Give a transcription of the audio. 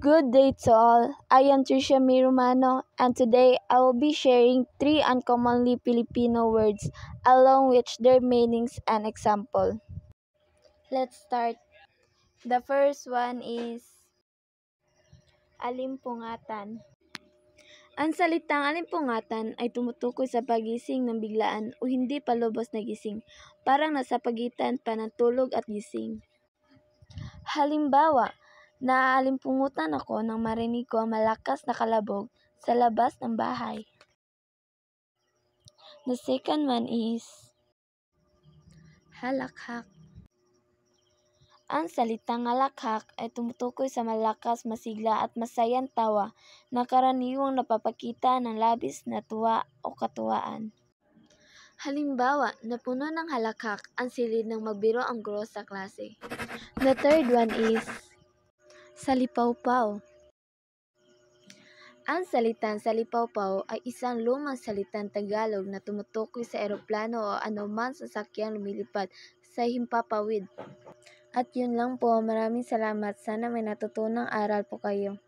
Good day to all. I am Tricia May Romano, and today I will be sharing 3 uncommonly Filipino words along with their meanings and example. Let's start. The first one is alimpungatan. Ang salitang alimpungatan ay tumutukoy sa pagising ng biglaan o hindi pa lubos na gising, parang nasa pagitan pa ng tulog at gising. Halimbawa, naaalimpungutan ako nang marinig ko ang malakas na kalabog sa labas ng bahay. The second one is halakhak. Ang salitang halakhak ay tumutukoy sa malakas, masigla at masayang tawa na karaniwang napapakita ng labis na tuwa o katuwaan. Halimbawa, napuno ng halakhak ang silid ng magbiro ang guro sa klase. The third one is salipawpaw. Ang salitang salipawpaw ay isang lumang salitang Tagalog na tumutukoy sa eroplano o anumang sasakyang lumilipad sa himpapawid. At yun lang po, maraming salamat. Sana may natutunang aral po kayo.